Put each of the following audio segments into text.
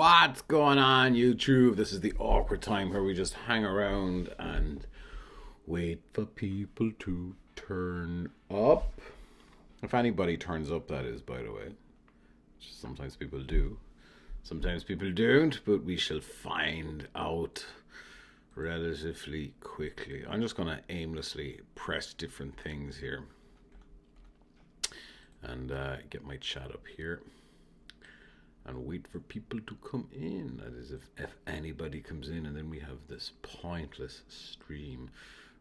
What's going on, YouTube? This is the awkward time where we just hang around and wait for people to turn up. If anybody turns up, that is, by the way. Sometimes people do. Sometimes people don't, but we shall find out relatively quickly. I'm just going to aimlessly press different things here and get my chat up here and wait for people to come in. That is, if anybody comes in, and then we have this pointless stream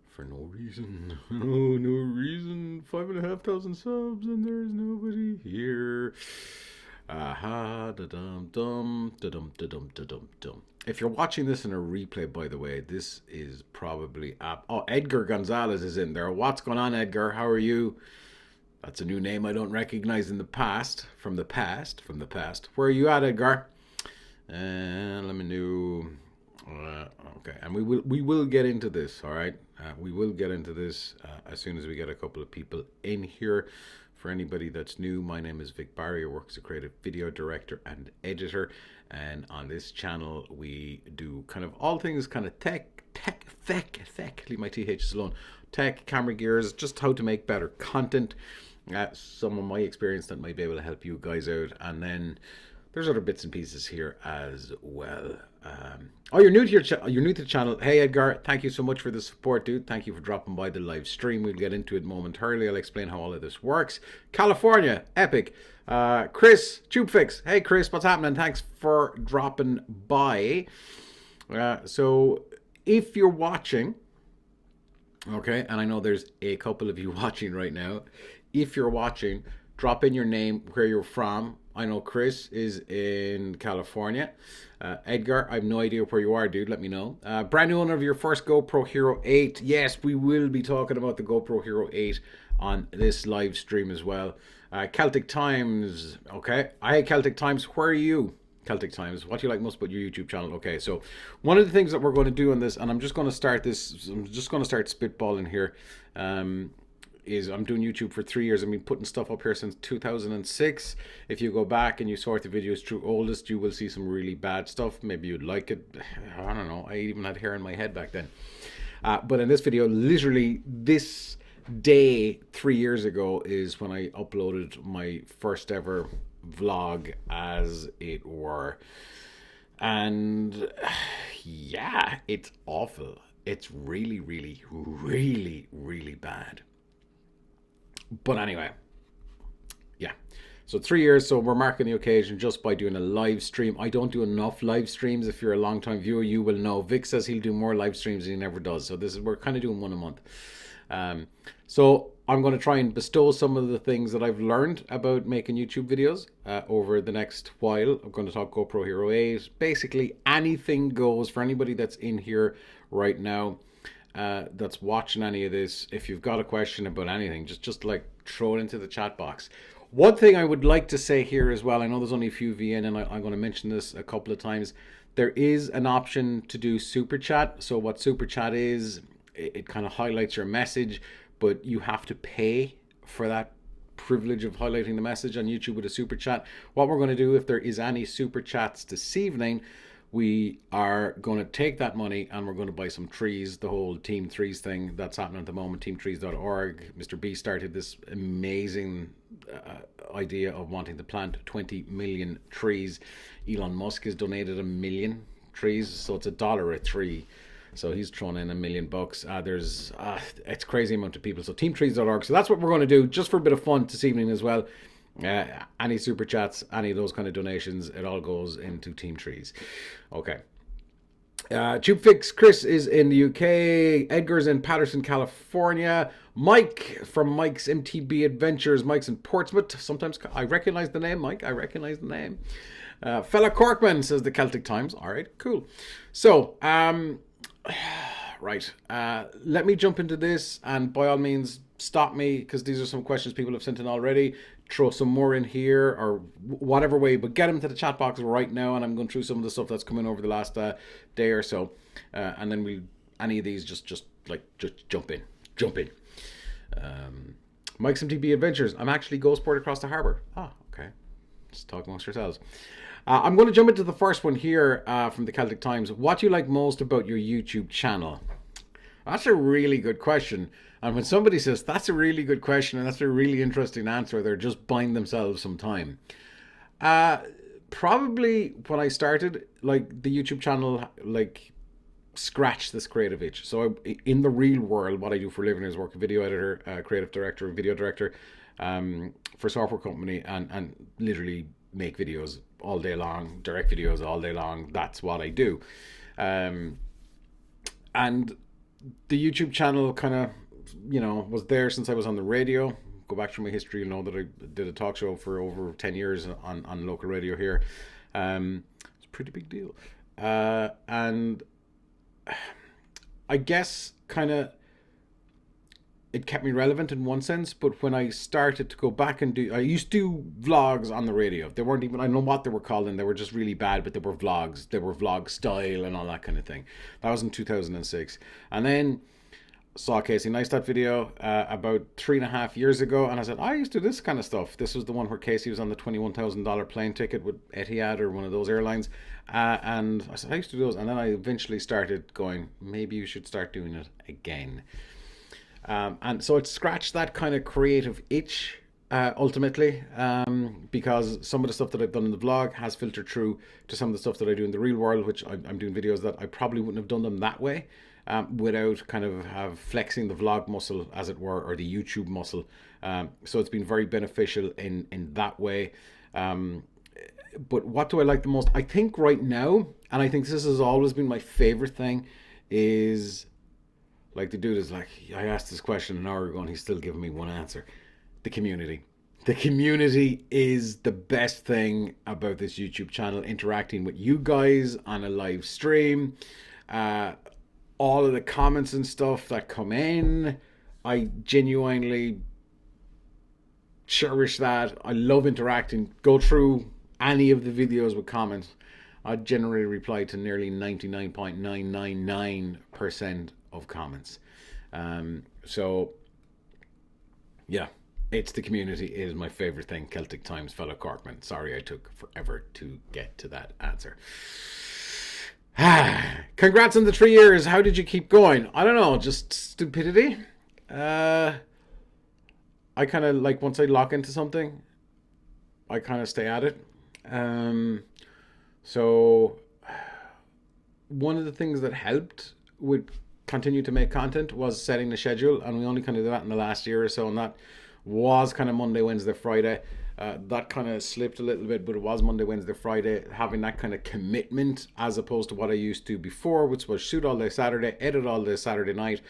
for no reason. Oh, no reason. 5,500 subs and there's nobody here. Aha, da-dum dum, da-dum da-dum da-dum dum. If you're watching this in a replay, by the way, this is probably oh, Edgar Gonzalez is in there. What's going on, Edgar? How are you? That's a new name I don't recognize in the past. From the past. Where are you at, Edgar? Let me know. Okay, and we will get into this. All right, we will get into this as soon as we get a couple of people in here. For anybody that's new, my name is Vic Barry. I work as a creative video director and editor, and on this channel we do kind of all things kind of tech. Leave my THs alone. Tech, camera gears, just how to make better content. Some of my experience that might be able to help you guys out, and then there's other bits and pieces here as well. Oh, you're new to the channel. Hey, Edgar, thank you so much for the support, dude. Thank you for dropping by the live stream. We'll get into it momentarily. I'll explain how all of this works. California, epic. Chris, TubeFix. Hey, Chris, what's happening? Thanks for dropping by. So if you're watching, okay, and I know there's a couple of you watching right now. If you're watching, drop in your name, where you're from. I know Chris is in California. Edgar, I have no idea where you are, dude. Let me know. Brand new owner of your first GoPro Hero 8. Yes, we will be talking about the GoPro Hero 8 on this live stream as well. Celtic Times. Okay. Hi, Celtic Times. Where are you? Celtic Times. What do you like most about your YouTube channel? Okay, so one of the things that we're going to do on this, and I'm just going to start spitballing here, is I'm doing YouTube for 3 years. I've been putting stuff up here since 2006. If you go back and you sort the videos through oldest, you will see some really bad stuff. Maybe you'd like it. I don't know. I even had hair in my head back then. But in this video, literally this day 3 years ago is when I uploaded my first ever vlog, as it were. And yeah, it's awful. It's really, really, really, really bad. But anyway, yeah. So 3 years, so we're marking the occasion just by doing a live stream. I don't do enough live streams. If you're a long-time viewer, you will know. Vic says he'll do more live streams than he never does. So we're kind of doing one a month. So I'm going to try and bestow some of the things that I've learned about making YouTube videos over the next while. I'm going to talk GoPro Hero 8. Basically, anything goes for anybody that's in here right now. That's watching any of this. If you've got a question about anything, just like throw it into the chat box. One thing I would like to say here as well, I know there's only a few of you in, and I'm going to mention this a couple of times. There is an option to do super chat. So what super chat is, it kind of highlights your message, but you have to pay for that privilege of highlighting the message on YouTube with a super chat. What we're going to do, if there is any super chats this evening, we are going to take that money and we're going to buy some trees. The whole Team Trees thing that's happening at the moment, teamtrees.org. Mr. B started this amazing idea of wanting to plant 20 million trees. Elon Musk has donated 1 million trees, so it's $1 a tree. So he's thrown in $1 million. It's crazy amount of people. So teamtrees.org. So that's what we're going to do, just for a bit of fun this evening as well. Any super chats, any of those kind of donations, it all goes into Team Trees. Okay. TubeFix, Chris is in the UK. Edgar's in Patterson, California. Mike from Mike's MTB Adventures. Mike's in Portsmouth. Sometimes I recognize the name, Mike. I recognize the name. Fella Corkman, says the Celtic Times. All right, cool. So, right. Let me jump into this, and by all means, stop me, because these are some questions people have sent in already. Throw some more in here or whatever way, but get them to the chat box right now, and I'm going through some of the stuff that's come in over the last day or so, and then any of these just jump in. Mike's MTB Adventures. I'm actually Ghostport across the harbour. Ah, okay. Let's talk amongst ourselves. I'm going to jump into the first one here from the Celtic Times. What do you like most about your YouTube channel? That's a really good question. And when somebody says that's a really good question and that's a really interesting answer, they're just buying themselves some time. Probably when I started, like the YouTube channel, like scratch this creative itch. So in the real world, what I do for a living is work a video editor, creative director, video director for a software company, and literally make videos all day long, direct videos all day long. That's what I do. And the YouTube channel kind of, was there since I was on the radio. Go back through my history, you'll know that I did a talk show for over 10 years on local radio here. It's a pretty big deal. And I guess kind of it kept me relevant in one sense, but when I started to go back and I used to do vlogs on the radio. They weren't even, I don't know what they were called, and they were just really bad, but they were vlogs. They were vlog style and all that kind of thing. That was in 2006. And then saw Casey Neistat video about 3.5 years ago, and I said, I used to do this kind of stuff. This was the one where Casey was on the $21,000 plane ticket with Etihad or one of those airlines. And I said, I used to do those. And then I eventually started going, maybe you should start doing it again. And so it scratched that kind of creative itch ultimately, because some of the stuff that I've done in the vlog has filtered through to some of the stuff that I do in the real world, which I'm doing videos that I probably wouldn't have done them that way without kind of flexing the vlog muscle, as it were, or the YouTube muscle. So it's been very beneficial in that way. But what do I like the most? I think right now, and I think this has always been my favorite thing, is like the dude is like, I asked this question an hour ago and he's still giving me one answer. The community. The community is the best thing about this YouTube channel. Interacting with you guys on a live stream. All of the comments and stuff that come in. I genuinely cherish that. I love interacting. Go through any of the videos with comments. I generally reply to nearly 99.999% of comments. So yeah, it's the community is my favorite thing. Celtic Times, fellow Corkman. Sorry I took forever to get to that answer. Congrats on the 3 years. How did you keep going? I don't know, just stupidity. I kind of like, once I lock into something, I kind of stay at it. So one of the things that helped with continue to make content was setting the schedule, and we only kind of did that in the last year or so, and that was kind of Monday, Wednesday, Friday. That kind of slipped a little bit, but it was Monday, Wednesday, Friday, having that kind of commitment as opposed to what I used to before, which was shoot all day Saturday, edit all day Saturday night,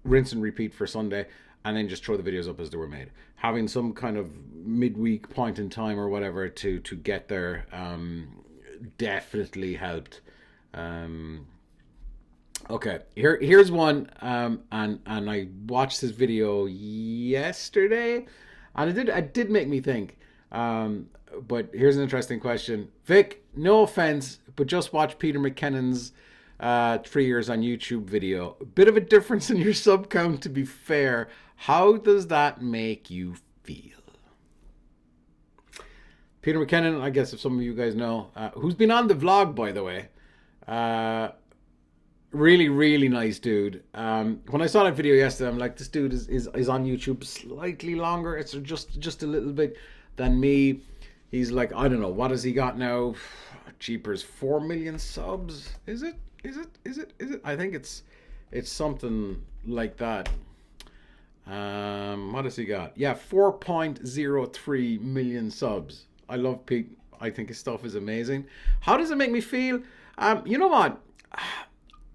rinse and repeat for Sunday, and then just throw the videos up as they were made. Having some kind of midweek point in time or whatever to get there definitely helped. Okay, here's one, and I watched this video yesterday, and it did make me think. But here's an interesting question. Vic, no offense, but just watch Peter McKinnon's 3 years on YouTube video. A bit of a difference in your sub count, to be fair. How does that make you feel? Peter McKinnon, I guess if some of you guys know, who's been on the vlog, by the way. Really, really nice dude. When I saw that video yesterday, I'm like, this dude is on YouTube slightly longer. It's just a little bit than me. He's like, I don't know, what has he got now? Jeepers, 4 million subs? Is it? I think it's something like that. What has he got? Yeah, 4.03 million subs. I love Pete. I think his stuff is amazing. How does it make me feel? You know what?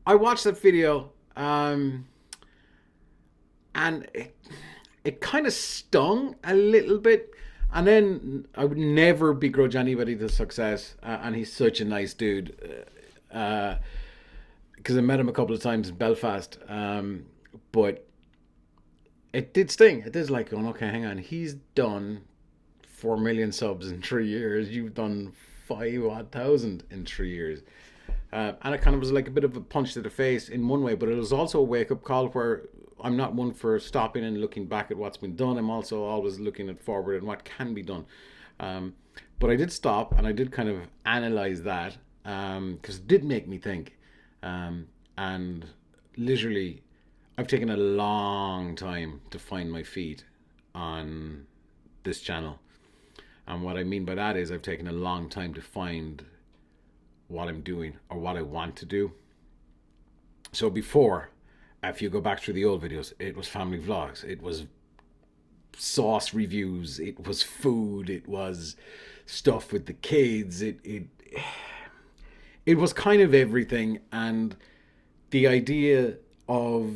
I watched that video, and it kind of stung a little bit. And then I would never begrudge anybody the success, and he's such a nice dude. Because I met him a couple of times in Belfast, but it did sting. It is like going, okay, hang on. He's done 4 million subs in 3 years. You've done 5,000 in 3 years. And it kind of was like a bit of a punch to the face in one way, but it was also a wake-up call where I'm not one for stopping and looking back at what's been done. I'm also always looking at forward and what can be done. But I did stop and I did kind of analyze that because it did make me think. And literally, I've taken a long time to find my feet on this channel. And what I mean by that is I've taken a long time to find what I'm doing or what I want to do. So before, if you go back through the old videos, it was family vlogs, it was sauce reviews, it was food, it was stuff with the kids, it was kind of everything. And the idea of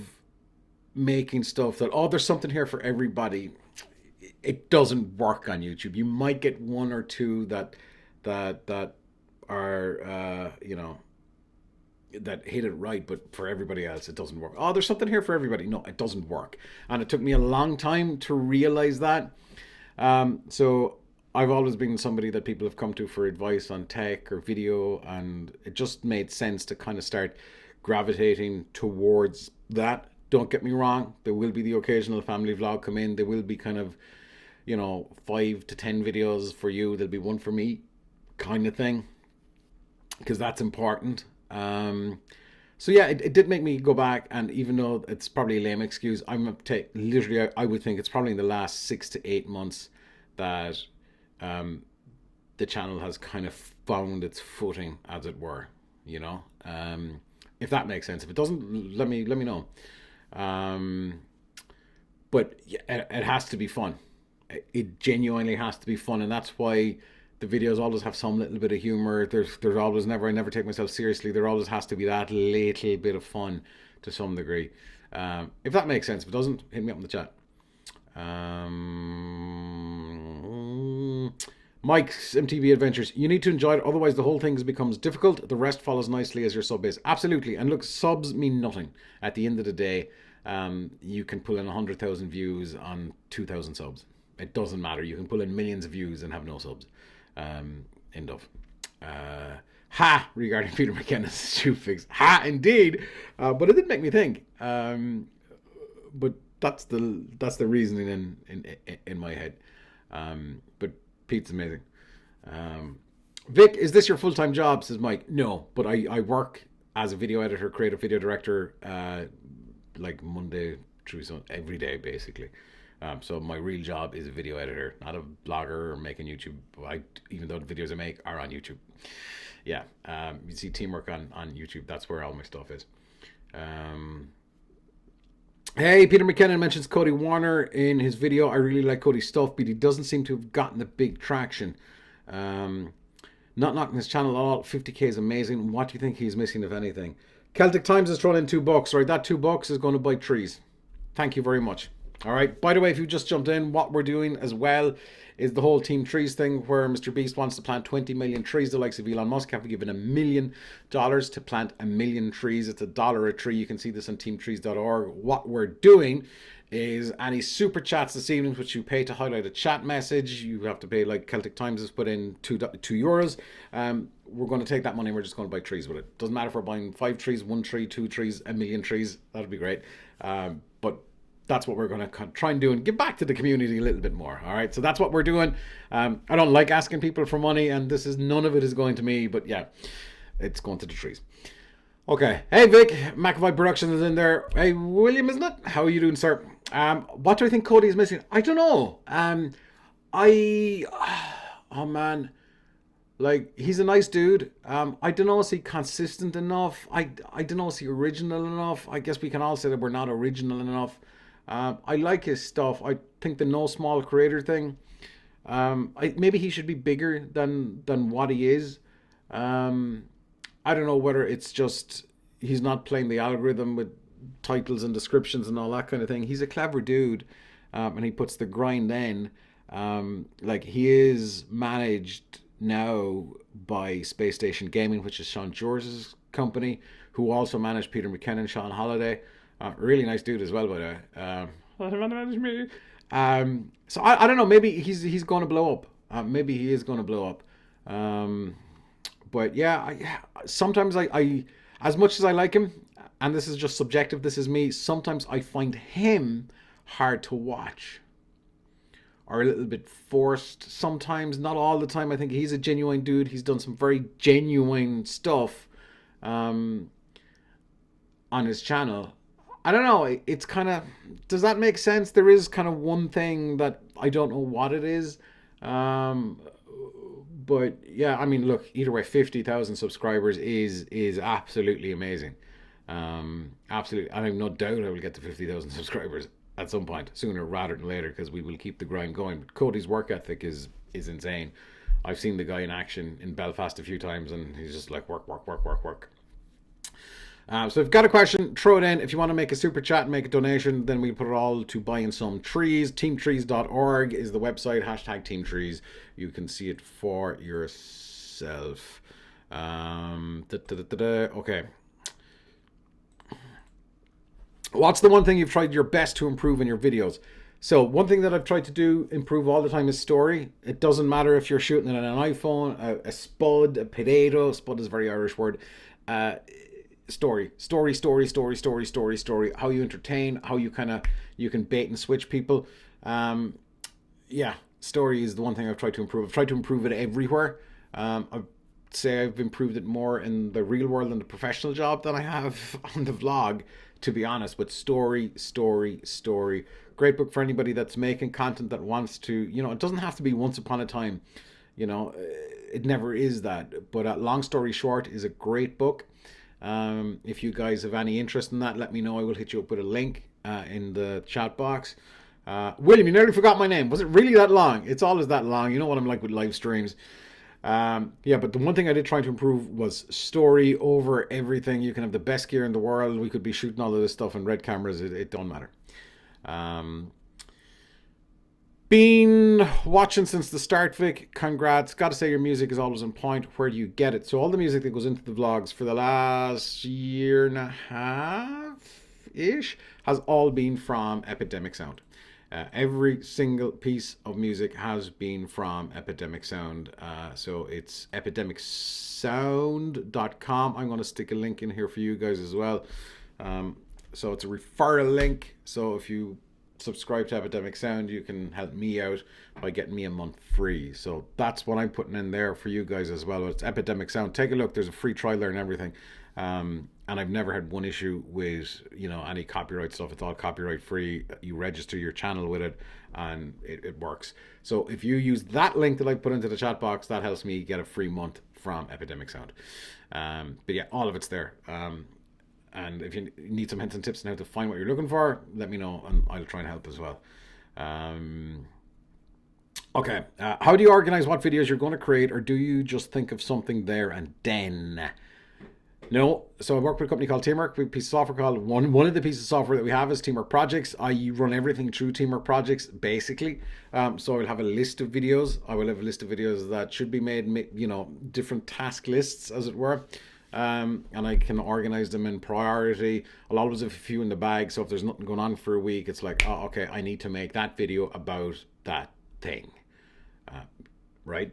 making stuff that, oh, there's something here for everybody, it doesn't work on YouTube. You might get one or two that are that hit it right, but for everybody else it doesn't work. Oh, there's something here for everybody. No, it doesn't work. And it took me a long time to realize that. So I've always been somebody that people have come to for advice on tech or video, and it just made sense to kind of start gravitating towards that. Don't get me wrong, there will be the occasional family vlog come in. There will be kind of, 5 to 10 videos for you. There'll be one for me kind of thing, because that's important. So yeah, it did make me go back, and even though it's probably a lame excuse, literally, I would think it's probably in the last 6 to 8 months that the channel has kind of found its footing, as it were. If that makes sense. If it doesn't, let me know. But it has to be fun. It genuinely has to be fun, and that's why the videos always have some little bit of humor. There's always I never take myself seriously. There always has to be that little bit of fun to some degree. If that makes sense. If it doesn't, hit me up in the chat. Mike's MTV Adventures. You need to enjoy it, otherwise the whole thing becomes difficult. The rest follows nicely as your sub is. Absolutely. And look, subs mean nothing. At the end of the day, you can pull in 100,000 views on 2,000 subs. It doesn't matter. You can pull in millions of views and have no subs. End of. Regarding Peter McKenna's shoe fix. Indeed. But it did make me think. But that's the reasoning in my head. But Pete's amazing. Vic, is this your full-time job? Says Mike. No, but I work as a video editor, creative video director, like Monday through every day, basically. So my real job is a video editor, not a blogger or making YouTube. Even though the videos I make are on YouTube. Yeah, you see teamwork on YouTube. That's where all my stuff is. Hey, Peter McKinnon mentions Cody Warner in his video. I really like Cody's stuff, but he doesn't seem to have gotten the big traction. Not knocking his channel at all. 50k is amazing. What do you think he's missing, if anything? Celtic Times has thrown in $2. Right, that $2 is going to buy trees. Thank you very much. All right. By the way, if you just jumped in, what we're doing as well is the whole Team Trees thing, where Mr. Beast wants to plant 20 million trees. The likes of Elon Musk have given $1 million to plant 1 million trees. It's $1 a tree. You can see this on teamtrees.org. What we're doing is any super chats this evening, which you pay to highlight a chat message. You have to pay, like Celtic Times has put in €2. We're going to take that money and we're just going to buy trees with it. Doesn't matter if we're buying 5 trees, 1 tree, 2 trees, 1 million trees. That'd be great. But that's what we're going to try and do and give back to the community a little bit more. All right. So that's what we're doing. I don't like asking people for money, and none of it is going to me, but yeah, it's going to the trees. Okay. Hey, Vic, McAvoy Productions is in there. Hey, William, isn't it? How are you doing, sir? What do I think Cody is missing? I don't know. Oh man, like, he's a nice dude. I don't know, is he consistent enough? I don't know, is he original enough? I guess we can all say that we're not original enough. I like his stuff. I think the no small creator thing, maybe he should be bigger than what he is. I don't know whether it's just he's not playing the algorithm with titles and descriptions and all that kind of thing. He's a clever dude, and he puts the grind in. Like, he is managed now by Space Station Gaming, which is Sean George's company, who also managed Peter McKinnon, Sean Holiday. Really nice dude as well, by the way. So I don't know. Maybe he's going to blow up. Maybe he is going to blow up. But yeah, sometimes I, as much as I like him, and this is just subjective, this is me, sometimes I find him hard to watch. are a little bit forced sometimes, not all the time. I think he's a genuine dude. He's done some very genuine stuff um, on his channel. I don't know. It's kind of, does that make sense? There is kind of one thing that I don't know what it is. Um, but yeah, I mean, look, either way, 50,000 subscribers is absolutely amazing. Absolutely, I have no doubt I will get to 50,000 subscribers at some point, sooner rather than later, because we will keep the grind going. But Cody's work ethic is insane. I've seen the guy in action in Belfast a few times, and he's just like work, work, work, work, work. So if you've got a question, throw it in. If you want to make a super chat and make a donation, then we put it all to buying some trees. Teamtrees.org is the website. Hashtag teamtrees. You can see it for yourself. Okay. What's the one thing you've tried your best to improve in your videos? So one thing that I've tried to do, improve all the time, is story. It doesn't matter if you're shooting it on an iPhone, a spud, a potato. Spud is a very Irish word. Story. How you entertain, how you you can bait and switch people. Yeah, story is the one thing I've tried to improve. I've tried to improve it everywhere. I'd say I've improved it more in the real world and the professional job than I have on the vlog, to be honest. But story. Great book for anybody that's making content that wants to, it doesn't have to be Once Upon a Time. It never is that. But Long Story Short is a great book. If you guys have any interest in that, let me know. I will hit you up with a link in the chat box. William, you nearly forgot my name. Was it really that long? It's always that long. You know what I'm like with live streams. Yeah, but the one thing I did try to improve was story over everything. You can have the best gear in the world. We could be shooting all of this stuff on red cameras. It don't matter. Been watching since the start, Vic. Congrats. Got to say, your music is always on point. Where do you get it? So all the music that goes into the vlogs for the last year and a half-ish has all been from Epidemic Sound. Every single piece of music has been from Epidemic Sound. So it's epidemicsound.com. I'm going to stick a link in here for you guys as well. So it's a referral link. So if you subscribe to Epidemic Sound, you can help me out by getting me a month free. So that's what I'm putting in there for you guys as well. It's Epidemic Sound. Take a look. There's a free trial there and everything. And I've never had one issue with any copyright stuff. It's all copyright free. You register your channel with it and it works. So if you use that link that I put into the chat box, that helps me get a free month from Epidemic Sound. But yeah, all of it's there. And if you need some hints and tips on how to find what you're looking for, let me know and I'll try and help as well. Okay, how do you organize what videos you're going to create, or do you just think of something there and then? No, so I work with a company called Teamwork. We have a piece of software called, one of the pieces of software that we have is Teamwork Projects. I run everything through Teamwork Projects, basically. So I'll have a list of videos. I will have a list of videos that should be made, different task lists, as it were. And I can organize them in priority. I'll always have a few in the bag. So if there's nothing going on for a week, it's like, oh, okay, I need to make that video about that thing. Right?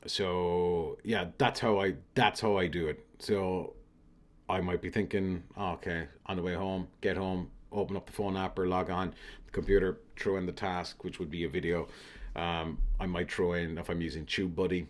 So yeah, that's how I do it. So I might be thinking, oh, okay, on the way home, get home, open up the phone app or log on the computer, throw in the task, which would be a video. I might throw in, if I'm using TubeBuddy,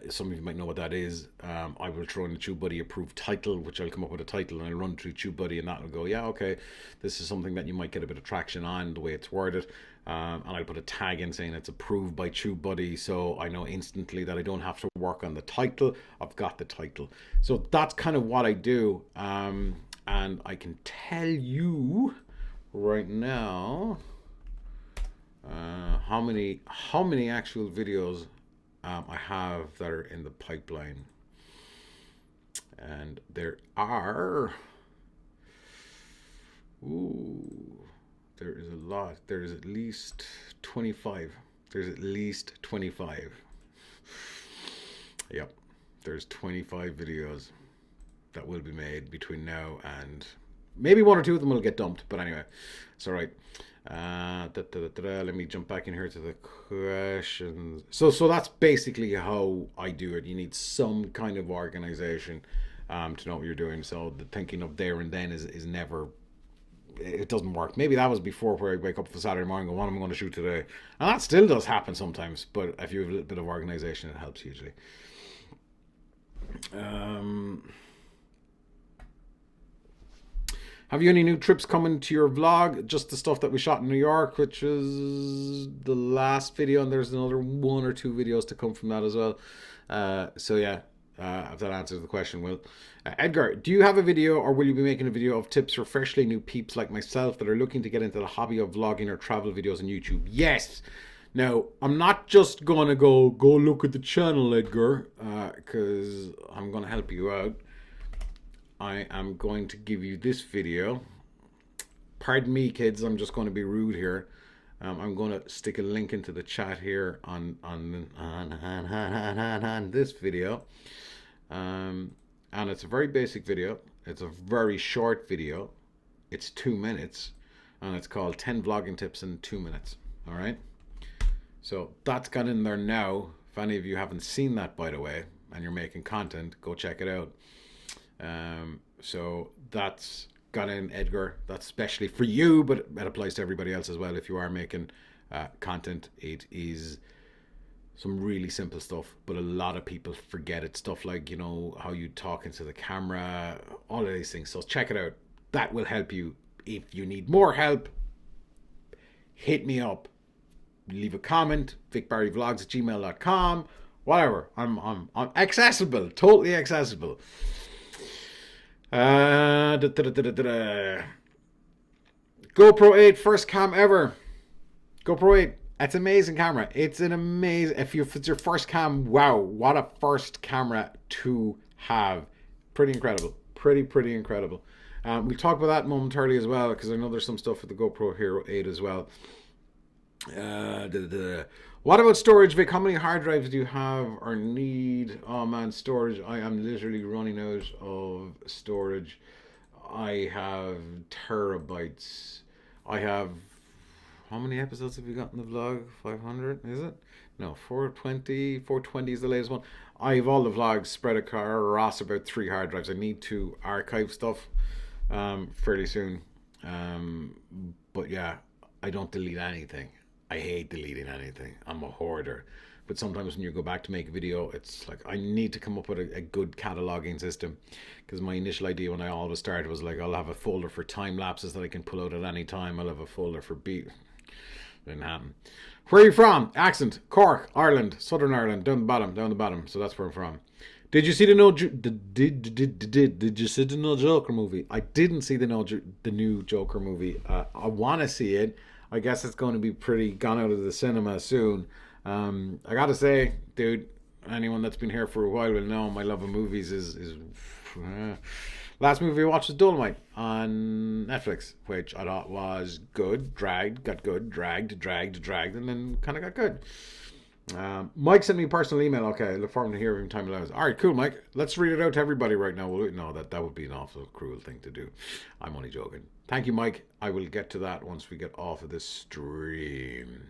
some of you might know what that is. I will throw in the TubeBuddy approved title, which I'll come up with a title and I'll run through TubeBuddy, and that will go, yeah, okay, this is something that you might get a bit of traction on, the way it's worded. And I'll put a tag in saying it's approved by TubeBuddy, so I know instantly that I don't have to work on the title. I've got the title. So that's kind of what I do. And I can tell you right now how many actual videos I have that are in the pipeline. And there are, there is a lot. There is at least 25. There's at least 25. Yep. There's 25 videos that will be made between now and maybe one or two of them will get dumped. But anyway, it's all right. Let me jump back in here to the questions. So that's basically how I do it. You need some kind of organization to know what you're doing. So the thinking of there and then is never it doesn't work. Maybe that was before, where I wake up for Saturday morning and go, what am I going to shoot today? And that still does happen sometimes, but if you have a little bit of organization, it helps usually. Have you any new trips coming to your vlog? Just the stuff that we shot in New York, which was the last video, and there's another 1 or 2 videos to come from that as well. So yeah, if that answers the question, Will. Edgar, do you have a video, or will you be making a video of tips for freshly new peeps like myself that are looking to get into the hobby of vlogging or travel videos on YouTube? Yes. Now, I'm not just going to go look at the channel, Edgar, because I'm going to help you out. I am going to give you this video. Pardon me, kids, I'm just going to be rude here. I'm going to stick a link into the chat here on this video. And it's a very basic video. It's a very short video. It's 2 minutes. And it's called 10 Vlogging Tips in 2 minutes. All right? So that's got in there now. If any of you haven't seen that, by the way, and you're making content, go check it out. So that's got in, Edgar. That's especially for you, but it applies to everybody else as well. If you are making content, it is some really simple stuff, but a lot of people forget it. Stuff like, you know, how you talk into the camera, all of these things. So check it out. That will help you. If you need more help, hit me up. Leave a comment, vicbarryvlogs@gmail.com, whatever. I'm accessible, totally accessible. GoPro 8 first cam ever. GoPro 8, it's an amazing camera. It's an amazing, if it's your first cam, wow, what a first camera to have. Pretty incredible. Pretty incredible. We'll talk about that momentarily as well, because I know there's some stuff with the GoPro Hero 8 as well. What about storage, Vic? How many hard drives do you have or need? Oh man, storage. I am literally running out of storage. I have terabytes. I have, how many episodes have you got in the vlog? 500, is it? No, 420. 420 is the latest one. I have all the vlogs spread across about 3 hard drives. I need to archive stuff fairly soon. But yeah, I don't delete anything. I hate deleting anything. I'm a hoarder. But sometimes when you go back to make a video, it's like I need to come up with a good cataloging system. Because my initial idea when I always started was like, I'll have a folder for time lapses that I can pull out at any time. I'll have a folder for beat. Didn't happen. Where are you from? Accent. Cork, Ireland, Southern Ireland, down the bottom. So that's where I'm from. Did you see the Did you see the No Joker movie? I didn't see the new Joker movie. I want to see it. I guess it's going to be pretty gone out of the cinema soon. I gotta say, dude, anyone that's been here for a while will know my love of movies is last movie I watched was Dolomite on Netflix, which I thought was good, got good, dragged, and then kind of got good. Mike sent me a personal email. Okay, look forward to hearing time allows. All right, cool, Mike. Let's read it out to everybody right now. No, that would be an awful cruel thing to do. I'm only joking. Thank you, Mike. I will get to that once we get off of this stream.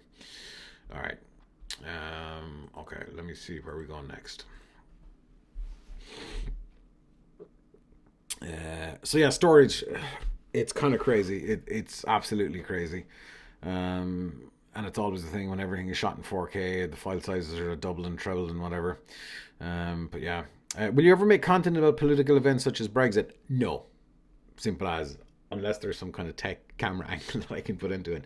All right. Okay, let me see where we go next. So yeah, storage. It's kind of crazy. It's absolutely crazy. And it's always the thing when everything is shot in 4K, the file sizes are doubled and trebled and whatever. But yeah. Will you ever make content about political events such as Brexit? No. Simple as. Unless there's some kind of tech camera angle that I can put into it.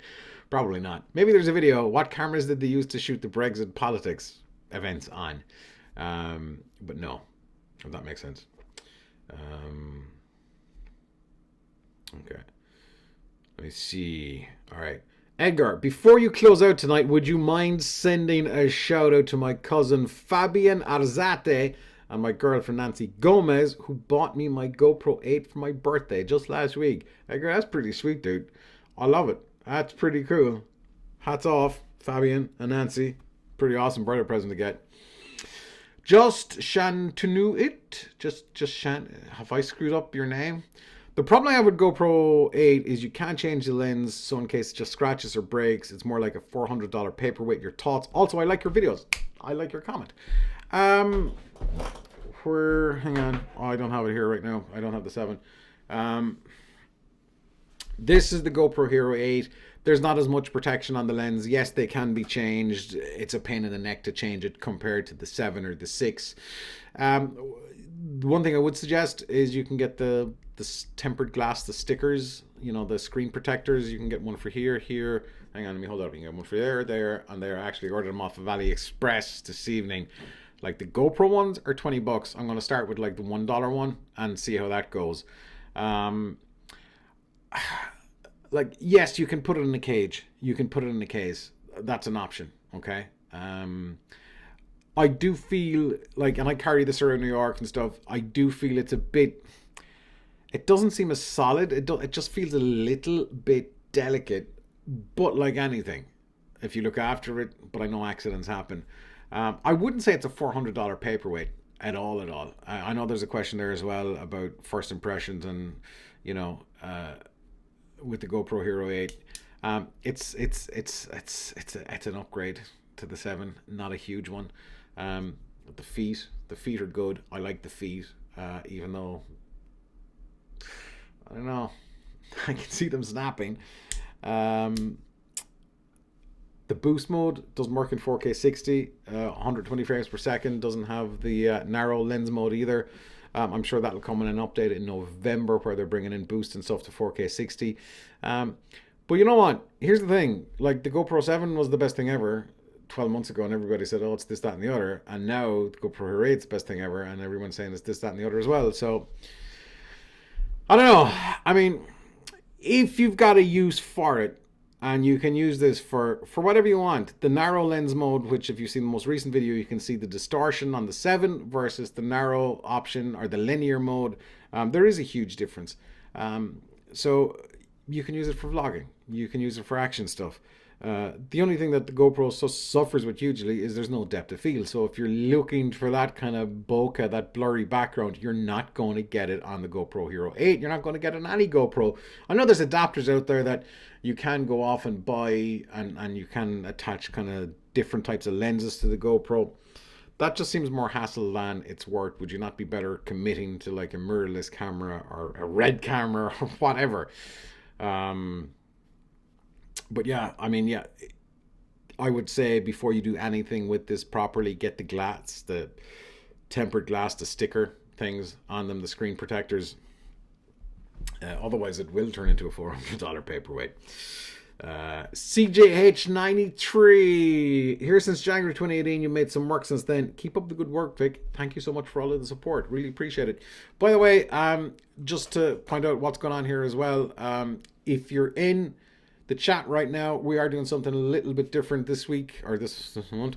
Probably not. Maybe there's a video. What cameras did they use to shoot the Brexit politics events on? But no. If that makes sense. Okay. Let me see. All right. Edgar, before you close out tonight, would you mind sending a shout out to my cousin Fabian Arzate and my girlfriend Nancy Gomez, who bought me my GoPro 8 for my birthday just last week? Edgar, that's pretty sweet, dude. I love it. That's pretty cool. Hats off, Fabian and Nancy. Pretty awesome birthday present to get. Just Shantunuit. Just Shan. Have I screwed up your name? The problem I have with GoPro 8 is you can't change the lens, so in case it just scratches or breaks, it's more like a $400 paperweight. Your thoughts? Also, I like your videos. I like your comment. Hang on. Oh, I don't have it here right now. I don't have the 7. This is the GoPro Hero 8. There's not as much protection on the lens. Yes, they can be changed. It's a pain in the neck to change it compared to the 7 or the 6. Um, One thing I would suggest is you can get the tempered glass, the stickers, the screen protectors. You can get one for here. Hang on, let me hold up. You can get one for there, and there. I actually ordered them off of AliExpress this evening. Like the GoPro ones are $20. I'm going to start with like the $1 one and see how that goes. Like, yes, you can put it in a cage. You can put it in a case. That's an option. Okay. I do feel like, and I carry this around New York and stuff. I do feel it's a bit. It doesn't seem as solid. It just feels a little bit delicate. But like anything, if you look after it. But I know accidents happen. I wouldn't say it's a $400 paperweight at all. I know there's a question there as well about first impressions and, with the GoPro Hero 8. It's an upgrade to the 7, not a huge one. The feet are good. I like the feet, even though I don't know, I can see them snapping. The boost mode doesn't work in 4K 60, 120 frames per second. Doesn't have the narrow lens mode either. I'm sure that'll come in an update in November where they're bringing in boost and stuff to 4K 60. But you know what? Here's the thing. Like the GoPro 7 was the best thing ever 12 months ago, and everybody said, oh, it's this, that, and the other. And now the GoPro Hero 8 is the best thing ever, and everyone's saying it's this, that, and the other as well. So, I don't know. I mean, if you've got a use for it, and you can use this for whatever you want. The narrow lens mode, which if you see the most recent video, you can see the distortion on the 7 versus the narrow option or the linear mode. There is a huge difference. So you can use it for vlogging. You can use it for action stuff. The only thing that the GoPro suffers with hugely is there's no depth of field. So if you're looking for that kind of bokeh, that blurry background, you're not going to get it on the GoPro Hero 8. You're not going to get it on any GoPro. I know there's adapters out there that you can go off and buy, and you can attach kind of different types of lenses to the GoPro. That just seems more hassle than it's worth. Would you not be better committing to like a mirrorless camera or a red camera or whatever? But yeah, I mean, yeah, I would say before you do anything with this properly, get the glass, the tempered glass, the sticker things on them, the screen protectors. Otherwise, it will turn into a $400 paperweight. CJH93. Here since January 2018. You made some work since then. Keep up the good work, Vic. Thank you so much for all of the support. Really appreciate it. By the way, just to point out what's going on here as well, if you're in the chat right now, we are doing something a little bit different this week, or this month.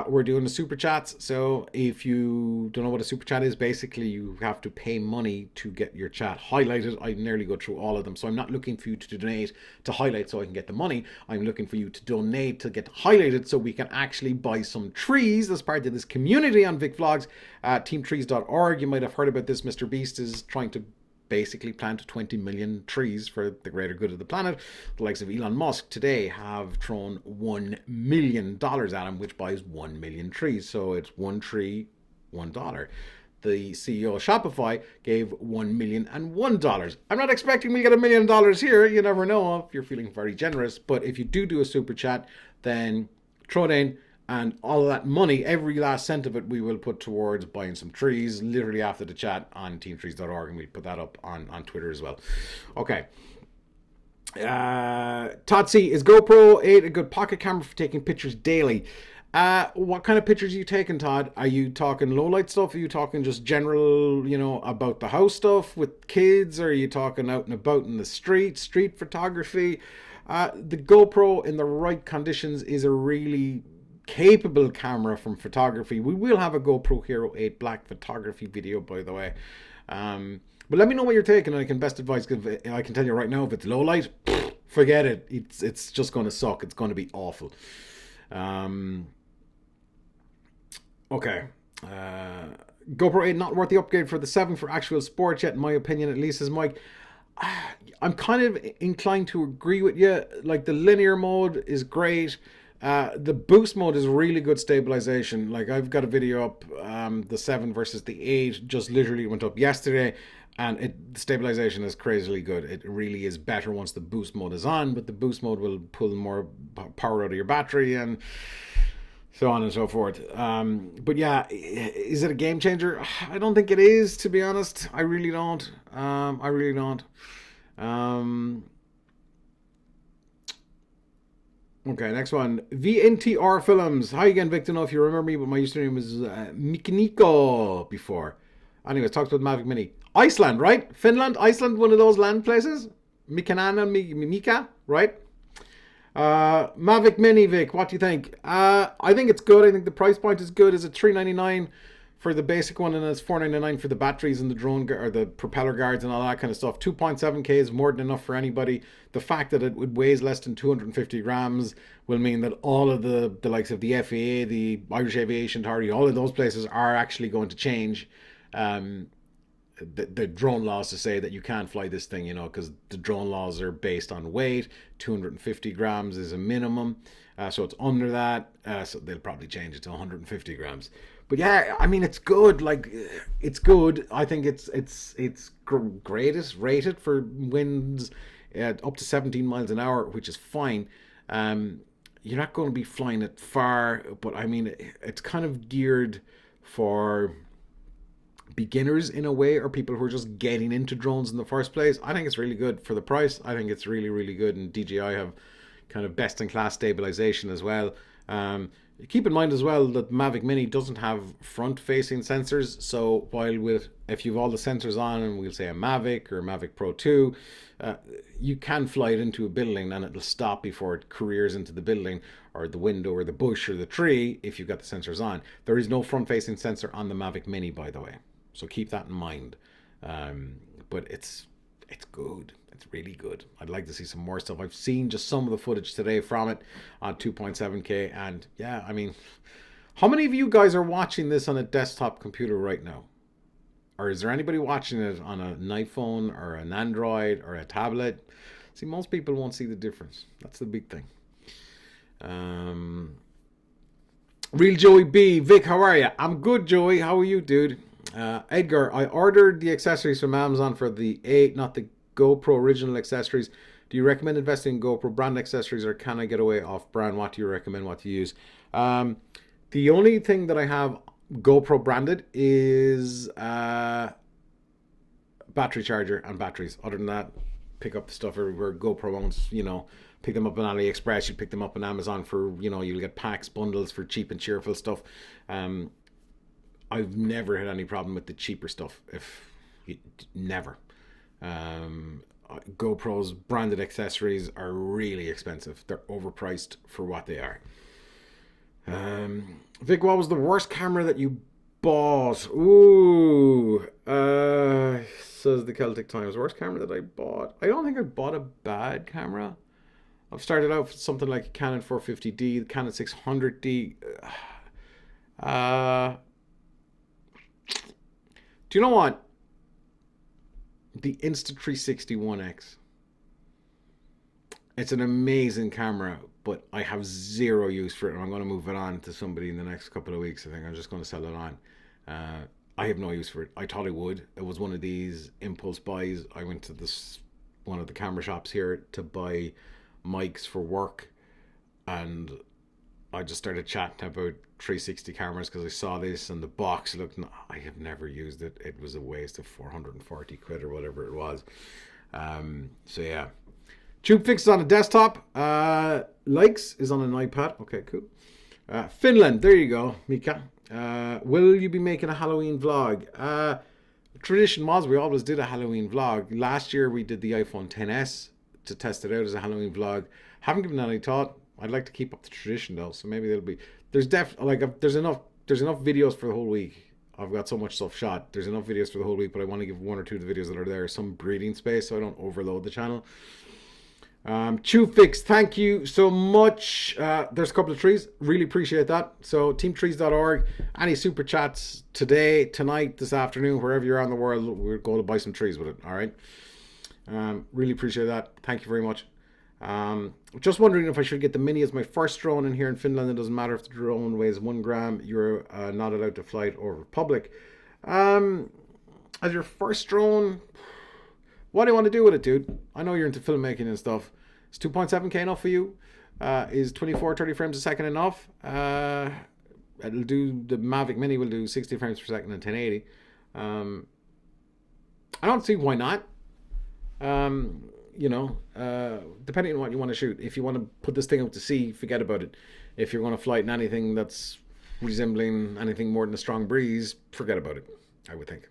We're doing the super chats. So if you don't know what a super chat is, basically you have to pay money to get your chat highlighted. I nearly go through all of them. So I'm not looking for you to donate to highlight so I can get the money. I'm looking for you to donate to get highlighted so we can actually buy some trees as part of this community on Vic Vlogs. Teamtrees.org. You might have heard about this. Mr. Beast is trying to basically plant 20 million trees for the greater good of the planet. The likes of Elon Musk today have thrown $1 million at him, which buys 1 million trees. So it's one tree, $1. The CEO of Shopify gave $1,001,000. I'm not expecting we get $1 million here. You never know if you're feeling very generous. But if you do a super chat, then throw it in. And all of that money, every last cent of it, we will put towards buying some trees, literally after the chat on teamtrees.org, and we put that up on Twitter as well. Okay. Todd C, is GoPro 8 a good pocket camera for taking pictures daily? What kind of pictures are you taking, Todd? Are you talking low light stuff? Are you talking just general, about the house stuff with kids? Or are you talking out and about in the street photography? The GoPro in the right conditions is a really capable camera from photography. We will have a GoPro Hero 8 Black photography video, by the way. But let me know what you're taking, and I can best advise. I can tell you right now, if it's low light, forget it. It's just going to suck. It's going to be awful. Okay. GoPro 8 not worth the upgrade for the 7 for actual sports yet, in my opinion, at least, says Mike. I'm kind of inclined to agree with you. Like, the linear mode is great. The boost mode is really good stabilization. Like, I've got a video up, the 7 versus the 8 just literally went up yesterday, And the stabilization is crazily good. It really is better once the boost mode is on, but the boost mode will pull more power out of your battery and so on and so forth. But yeah, is it a game changer? I don't think it is, to be honest. I really don't. I really don't. Um, okay, next one. VNTR Films. Hi again, Vic. Don't know if you remember me, but my username was Mikiniko before. Anyways, talked about Mavic Mini. Iceland, right? Finland, Iceland, one of those land places. Mikanana, Mika, right? Mavic Mini, Vic, what do you think? I think it's good. I think the price point is good. Is it $399 for the basic one, and it's $499 for the batteries and the drone or the propeller guards and all that kind of stuff? 2.7K is more than enough for anybody. The fact that it weighs less than 250 grams will mean that all of the likes of the FAA, the Irish Aviation Authority, all of those places are actually going to change the drone laws to say that you can't fly this thing, because the drone laws are based on weight. 250 grams is a minimum, so it's under that. So they'll probably change it to 150 grams. But yeah, I mean, it's good. Like, it's good. I think it's greatest rated for winds up to 17 miles an hour, which is fine. You're not going to be flying it far, but I mean, it's kind of geared for beginners in a way, or people who are just getting into drones in the first place. I think it's really good for the price. I think it's really, really good, and DJI have kind of best in class stabilization as well. Keep in mind as well that Mavic Mini doesn't have front facing sensors, so while if you've all the sensors on, and we'll say a Mavic or a Mavic Pro 2, you can fly it into a building and it'll stop before it careers into the building or the window or the bush or the tree if you've got the sensors on. There is no front facing sensor on the Mavic Mini, by the way, so keep that in mind. But it's good. It's really good. I'd like to see some more stuff. I've seen just some of the footage today from it on 2.7K, and yeah, I mean, how many of you guys are watching this on a desktop computer right now? Or is there anybody watching it on an iPhone or an Android or a tablet? See, most people won't see the difference. That's the big thing. Real Joey B. Vic, how are you? I'm good, Joey. How are you, dude? Edgar, I ordered the accessories from Amazon for the not the GoPro original accessories. Do you recommend investing in GoPro brand accessories, or can I get away off brand? What do you recommend? What to use? The only thing that I have GoPro branded is battery charger and batteries. Other than that, pick up the stuff everywhere. GoPro owns, pick them up on AliExpress. You pick them up on Amazon for, you'll get packs, bundles for cheap and cheerful stuff. I've never had any problem with the cheaper stuff. Never. GoPro's branded accessories are really expensive. They're overpriced for what they are. Vic, what was the worst camera that you bought? Ooh, says the Celtic Times. Worst camera that I bought? I don't think I bought a bad camera. I've started out with something like a Canon 450D, the Canon 600D. Do you know what? The Insta360 One X. It's an amazing camera, but I have zero use for it, and I'm going to move it on to somebody in the next couple of weeks. I think I'm just going to sell it on. I have no use for it. I thought I would. It was one of these impulse buys. I went to one of the camera shops here to buy mics for work, and I just started chatting about 360 cameras because I saw this and the box looked. I have never used it. It was a waste of 440 quid or whatever it was. So yeah, TubeFix is on a desktop. Likes is on an iPad. Okay, cool. Finland. There you go, Mika. Will you be making a Halloween vlog? Tradition was we always did a Halloween vlog. Last year we did the iPhone XS to test it out as a Halloween vlog. Haven't given that any thought. I'd like to keep up the tradition though, so maybe there'll be. There's enough videos for the whole week. I've got so much stuff shot. There's enough videos for the whole week, but I want to give one or two of the videos that are there some breathing space so I don't overload the channel. TubeFix, thank you so much. There's a couple of trees. Really appreciate that. So teamtrees.org. Any super chats today, tonight, this afternoon, wherever you're on the world, we're going to buy some trees with it. All right. Really appreciate that. Thank you very much. Just wondering if I should get the Mini as my first drone in here in Finland. It doesn't matter if the drone weighs 1 gram. You're not allowed to fly it over public. as your first drone, what do you want to do with it, dude? I know you're into filmmaking and stuff. Is 2.7K enough for you? Is 24, 30 frames a second enough? It'll do, the Mavic Mini will do 60 frames per second and 1080. I don't see why not. Depending on what you want to shoot. If you want to put this thing out to sea, forget about it. If you're going to fly in anything that's resembling anything more than a strong breeze, forget about it, I would think.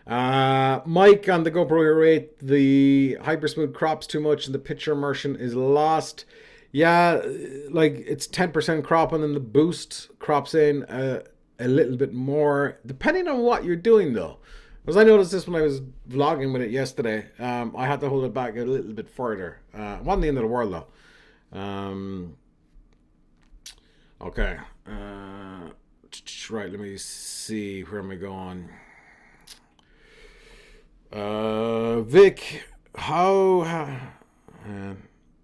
Mike on the GoPro Hero 8, the hypersmooth crops too much and the picture immersion is lost. Yeah, like it's 10% crop and then the boost crops in a little bit more, depending on what you're doing though. Because I noticed this when I was vlogging with it yesterday. I had to hold it back a little bit further. It wasn't the end of the world though. Okay. Right, let me see. Where am I going? Vic,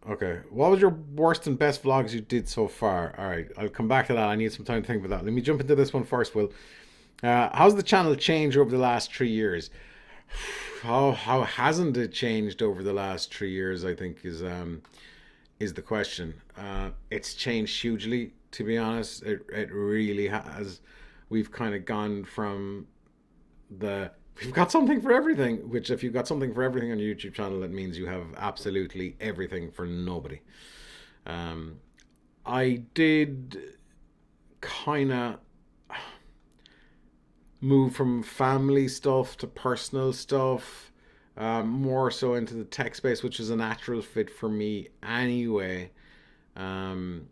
okay. What was your worst and best vlogs you did so far? All right, I'll come back to that. I need some time to think about that. Let me jump into this one first, Will. How's the channel changed over the last 3 years? How hasn't it changed over the last 3 years? I think is the question. It's changed hugely, to be honest. It really has. We've kind of gone from we've got something for everything, which if you've got something for everything on your YouTube channel, that means you have absolutely everything for nobody. I did kind of move from family stuff to personal stuff, more so into the tech space, which is a natural fit for me anyway. And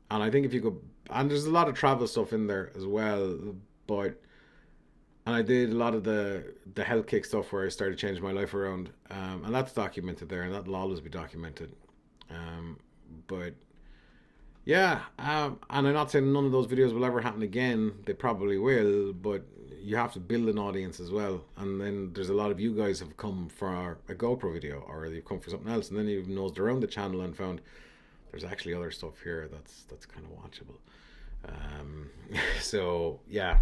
I think if you go, and there's a lot of travel stuff in there as well, but and I did a lot of the health kick stuff where I started changing my life around, and that's documented there, and that'll always be documented. But yeah, and I'm not saying none of those videos will ever happen again. They probably will, but you have to build an audience as well. And then there's a lot of you guys have come for a GoPro video, or you've come for something else, and then you've nosed around the channel and found there's actually other stuff here that's kind of watchable. So yeah.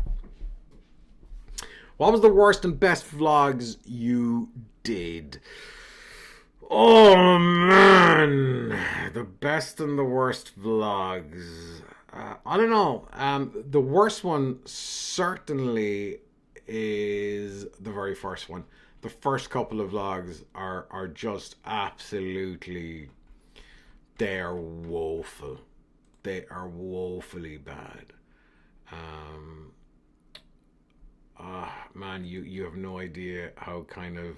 What was the worst and best vlogs you did? Oh man, the best and the worst vlogs. I don't know. The worst one certainly is the very first one. The first couple of vlogs are just absolutely, they are woeful. They are woefully bad. Man, you have no idea how kind of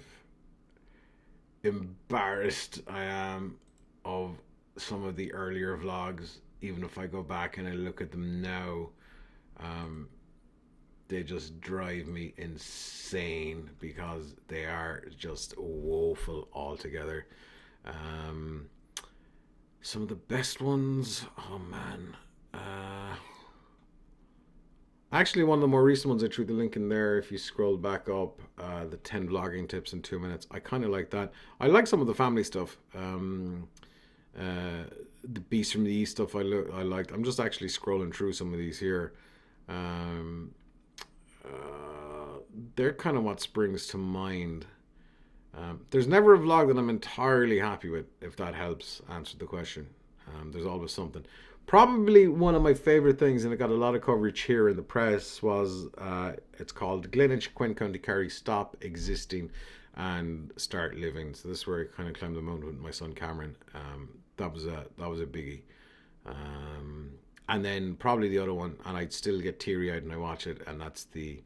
embarrassed I am of some of the earlier vlogs. Even if I go back and I look at them now, they just drive me insane because they are just woeful altogether. Some of the best ones, oh man. Actually, one of the more recent ones, I threw the link in there. If you scroll back up, the 10 vlogging tips in 2 minutes. I kind of like that. I like some of the family stuff. The Beast from the East stuff I liked. I'm just actually scrolling through some of these here. They're kind of what springs to mind. There's never a vlog that I'm entirely happy with, if that helps answer the question. There's always something. Probably one of my favorite things, and it got a lot of coverage here in the press, was it's called Glenage, Quinn County Kerry, Stop Existing and Start Living. So this is where I kind of climbed the mountain with my son Cameron. That was a biggie. And then probably the other one, and I'd still get teary-eyed when I watch it, and that's the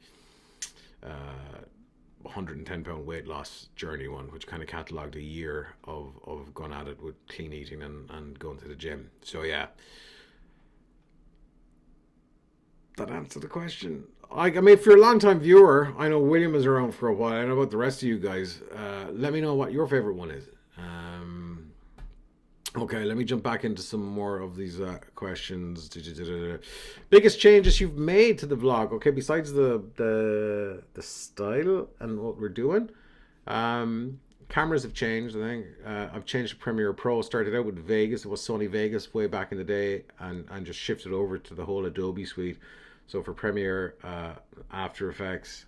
110-pound weight loss journey one, which kind of catalogued a year of going at it with clean eating and going to the gym. So yeah, that answered the question. I mean, if you're a long-time viewer, I know William is around for a while. I don't know about the rest of you guys. Let me know what your favorite one is. Okay, let me jump back into some more of these questions. Biggest changes you've made to the vlog? Okay, besides the style and what we're doing, cameras have changed. I think I've changed to Premiere Pro. Started out with Vegas. It was Sony Vegas way back in the day, and just shifted over to the whole Adobe suite. So for Premiere, After Effects,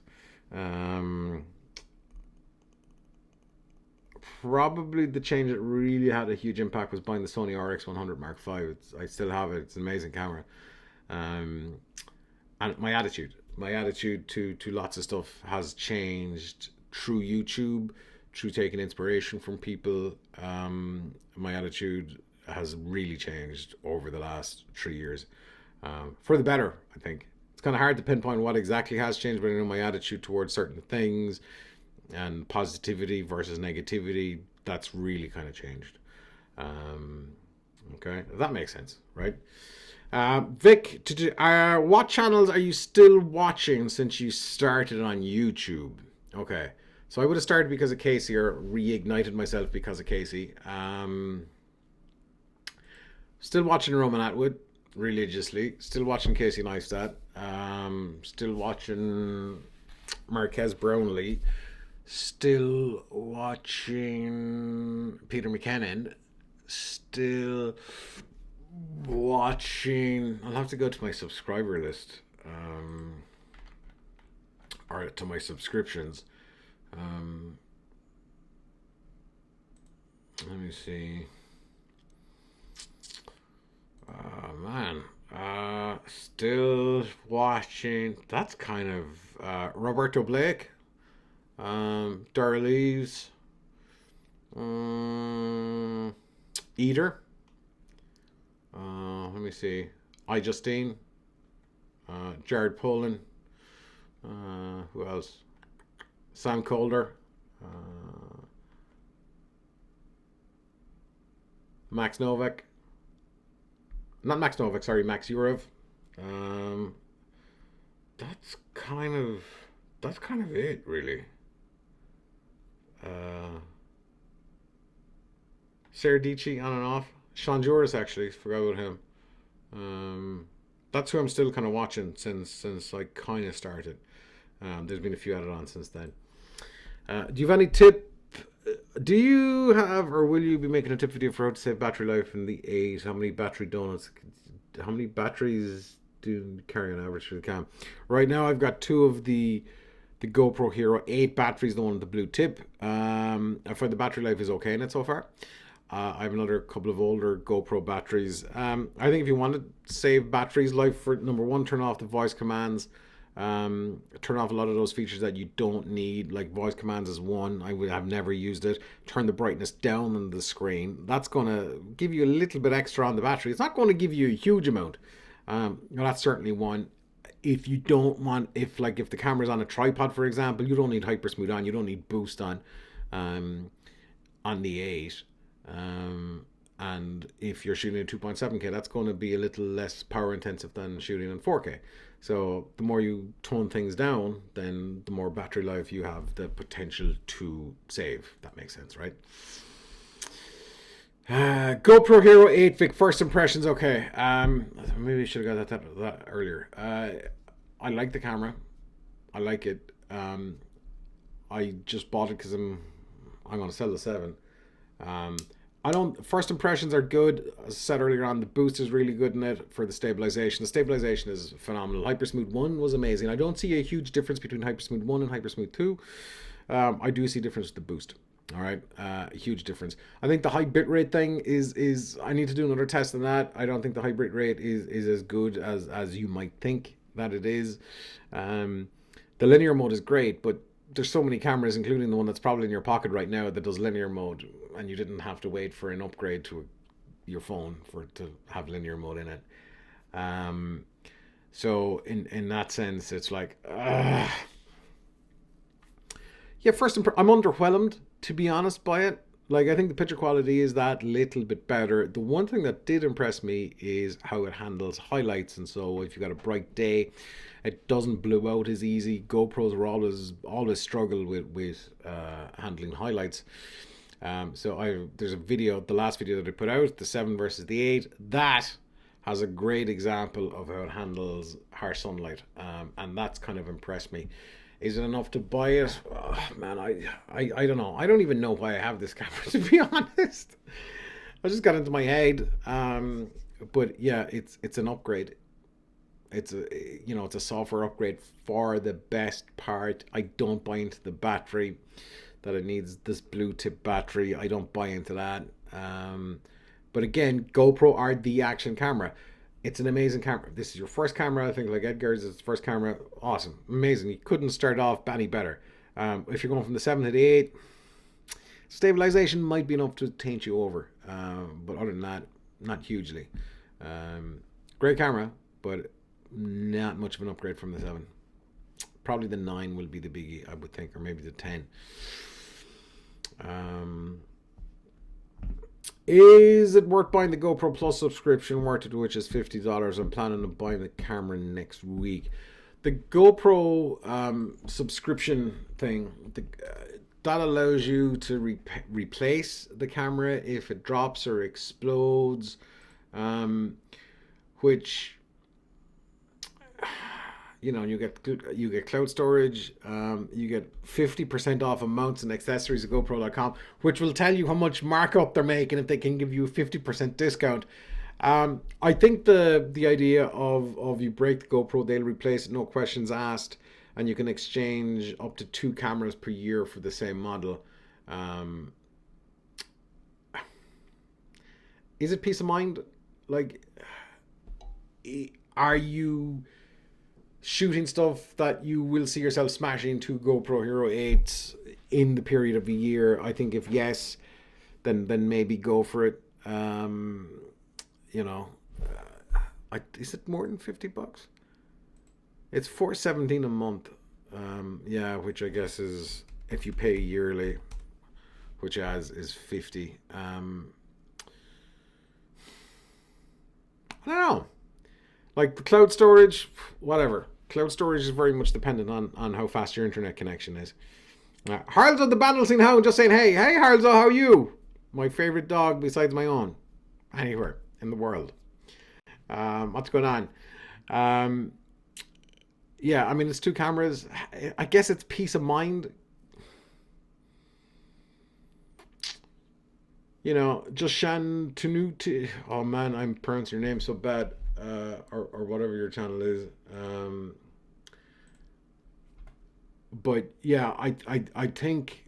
Probably the change that really had a huge impact was buying the Sony RX100 Mark V. I still have it. It's an amazing camera. Um, and my attitude to lots of stuff has changed through YouTube, through taking inspiration from people. My attitude has really changed over the last 3 years, for the better. I think it's kind of hard to pinpoint what exactly has changed, but I know my attitude towards certain things and positivity versus negativity, that's really kind of changed. Um, okay, that makes sense, right? Vic, what channels are you still watching since you started on YouTube? Okay, so I would have started because of Casey, or reignited myself because of Casey. Still watching Roman Atwood religiously. Still watching Casey Neistat. Still watching Marquez Brownlee. Still watching Peter McKinnon. Still watching. I'll have to go to my subscriber list, or to my subscriptions. Um, Let me see. Man. Still watching. That's kind of Roberto Blake. Dara Leaves. Eater. Let me see. I Justine. Jared Polin. Who else? Sam Calder. Max Novak. Not Max Novak, sorry, Max Yurov. Um, that's kind of it, really. Uh, Sarah Dici on and off. Sean Juris, actually, forgot about him. Um, that's who I'm still kind of watching since I kind of started. There's been a few added on since then. Do you have any tip? Do you have, or will you be making a tip video for how to save battery life in the 8? How many battery donuts? How many batteries do you carry on average for the cam? Right now, I've got two of the GoPro Hero 8 batteries, the one with the blue tip. I find the battery life is okay in it so far. I have another couple of older GoPro batteries. I think if you want to save batteries life, for number one, turn off the voice commands. Turn off a lot of those features that you don't need, like voice commands is one. I would have never used it. Turn the brightness down on the screen. That's going to give you a little bit extra on the battery. It's not going to give you a huge amount. That's certainly one. If you don't want, if the camera's on a tripod, for example, you don't need hypersmooth on. You don't need boost on the 8. And if you're shooting at 2.7K, that's going to be a little less power intensive than shooting in 4K. So the more you tone things down, then the more battery life you have the potential to save. That makes sense, right? GoPro Hero 8 Vic, first impressions. Okay, maybe I should have got that earlier. I like the camera. I like it. I just bought it because I'm going to sell the 7. I don't. First impressions are good. As I said earlier on, the boost is really good in it for the stabilization. The stabilization is phenomenal. Hypersmooth 1 was amazing. I don't see a huge difference between Hypersmooth 1 and Hypersmooth 2. I do see difference with the boost. All right, huge difference. I think the high bitrate thing is. I need to do another test on that. I don't think the high bitrate is as good as you might think that it is. The linear mode is great, but there's so many cameras, including the one that's probably in your pocket right now, that does linear mode, and you didn't have to wait for an upgrade to your phone for it to have linear mode in it. So in that sense, it's like, yeah. I'm underwhelmed, to be honest, by it. Like, I think the picture quality is that little bit better. The one thing that did impress me is how it handles highlights, and so if you've got a bright day, it doesn't blow out as easy. GoPros were always struggle with handling highlights. There's a video, the last video that I put out, the 7 versus the 8, that has a great example of how it handles harsh sunlight, and that's kind of impressed me. Is it enough to buy it? Oh, man, I don't know. I don't even know why I have this camera, to be honest. I just got into my head. But yeah, it's an upgrade. It's a, you know, it's a software upgrade for the best part. I don't buy into the battery, that it needs this blue tip battery. I don't buy into that. But again, GoPro are the action camera. It's an amazing camera. This is your first camera, I think, like Edgar's is his first camera. Awesome, amazing. You couldn't start off any better. If you're going from the 7 to the 8, stabilization might be enough to taint you over. But other than that, not hugely. Great camera, but not much of an upgrade from the 7. Probably the 9 will be the biggie, I would think, or maybe the 10. Is it worth buying the GoPro Plus subscription, worth it, which is $50? I'm planning on buying the camera next week. The GoPro subscription thing, that allows you to replace the camera if it drops or explodes, which, you know, you get cloud storage, you get 50% off of mounts and accessories at GoPro.com, which will tell you how much markup they're making if they can give you a 50% discount. I think the idea of you break the GoPro, they'll replace it, no questions asked, and you can exchange up to 2 cameras per year for the same model. Is it peace of mind? Like, are you shooting stuff that you will see yourself smashing to GoPro Hero 8 in the period of a year? I think if yes, then maybe go for it. You know, is it more than $50? It's $4.17 a month. Yeah, which I guess is, if you pay yearly, which is 50. I don't know. Like the cloud storage, whatever. Cloud storage is very much dependent on how fast your internet connection is. Harlzo the Bandelsing Hound just saying, hey Harlzo, how are you? My favorite dog besides my own, anywhere in the world. What's going on? Yeah, I mean, it's 2 cameras. I guess it's peace of mind. You know, just Shan Tanuti. Oh man, I'm pronouncing your name so bad. Or whatever your channel is. But yeah, I think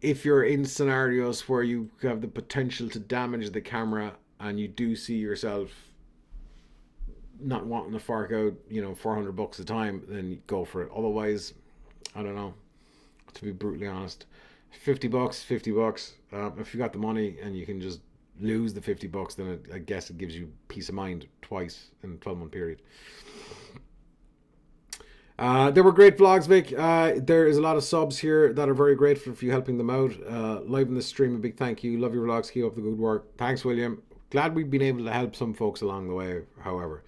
if you're in scenarios where you have the potential to damage the camera and you do see yourself not wanting to fork out, you know, $400 a time, then go for it. Otherwise, I don't know, to be brutally honest, $50. If you got the money and you can just lose the $50, then I guess it gives you peace of mind twice in a 12-month period. There were great vlogs, Vic. There is a lot of subs here that are very grateful for you helping them out. Live in the stream, a big thank you. Love your vlogs. Keep up the good work. Thanks, William. Glad we've been able to help some folks along the way, however.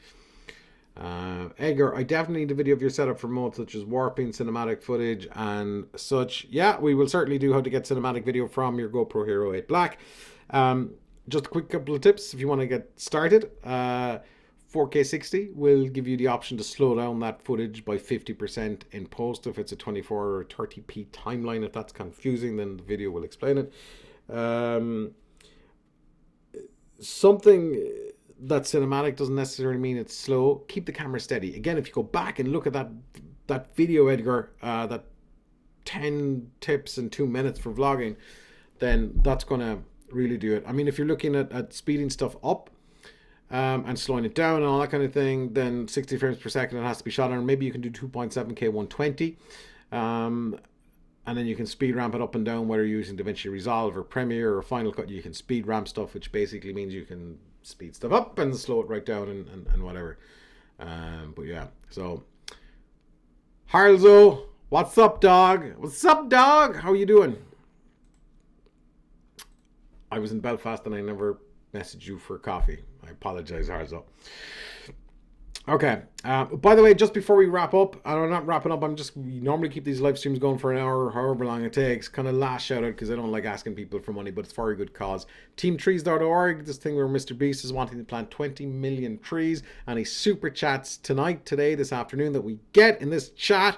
Edgar, I definitely need a video of your setup for modes such as warping, cinematic footage, and such. Yeah, we will certainly do how to get cinematic video from your GoPro Hero 8 Black. Just a quick couple of tips if you want to get started. 4K 60 will give you the option to slow down that footage by 50% in post if it's a 24 or 30p timeline. If that's confusing, then the video will explain it. Something that cinematic doesn't necessarily mean it's slow. Keep the camera steady. Again, if you go back and look at that video, Edgar, that 10 tips in 2 minutes for vlogging, then that's going to really do it. I mean, if you're looking at speeding stuff up and slowing it down and all that kind of thing, then 60 frames per second it has to be shot on. Maybe you can do 2.7K 120, and then you can speed ramp it up and down, whether you're using DaVinci Resolve or Premiere or Final Cut. You can speed ramp stuff, which basically means you can speed stuff up and slow it right down and whatever. But yeah, so Harlzo, what's up, dog? What's up, dog? How you doing? I was in Belfast and I never messaged you for coffee. I apologize, Harzo. Okay. By the way, just before we wrap up, I'm not wrapping up. We normally keep these live streams going for an hour, however long it takes. Kind of last shout out because I don't like asking people for money, but it's for a good cause. TeamTrees.org, this thing where Mr. Beast is wanting to plant 20 million trees, and he super chats today, this afternoon, that we get in this chat.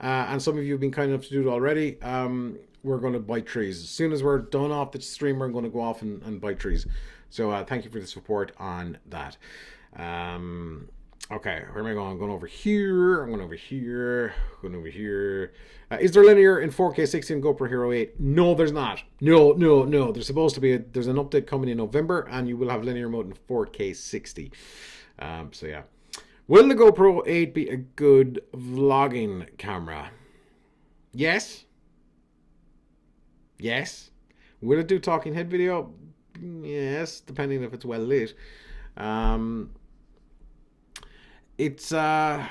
And some of you have been kind enough to do it already. We're going to buy trees. As soon as we're done off the stream, we're going to go off and buy trees. So thank you for the support on that. Okay, where am I going? I'm going over here. I'm going over here. Going over here. Is there linear in 4K 60 in GoPro Hero 8? No, there's not. No. There's supposed to be. There's an update coming in November, and you will have linear mode in 4K 60. So yeah. Will the GoPro 8 be a good vlogging camera? Yes. Yes. Will it do talking head video? Yes, depending if it's well lit. Um, it's yeah,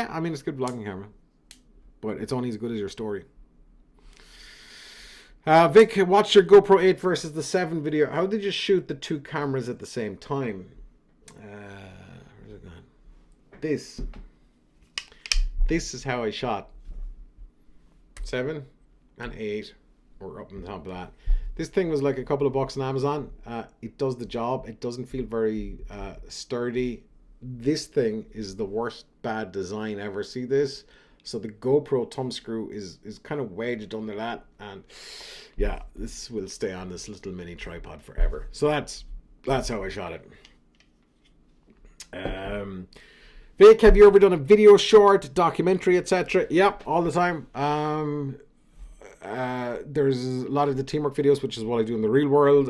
I mean it's a good vlogging camera, but it's only as good as your story. Vic, watch your GoPro 8 versus the 7 video. How did you shoot the two cameras at the same time? Where's it gone? This is how I shot 7 and 8. We're up on top of that. This thing was like a couple of bucks on Amazon. It does the job. It doesn't feel very sturdy. This thing is the worst bad design ever. See this? So the GoPro thumb screw is kind of wedged under that, and yeah, this will stay on this little mini tripod forever. So that's how I shot it. Vic, have you ever done a video short, documentary, etc.? Yep, all the time. There's a lot of the teamwork videos, which is what I do in the real world.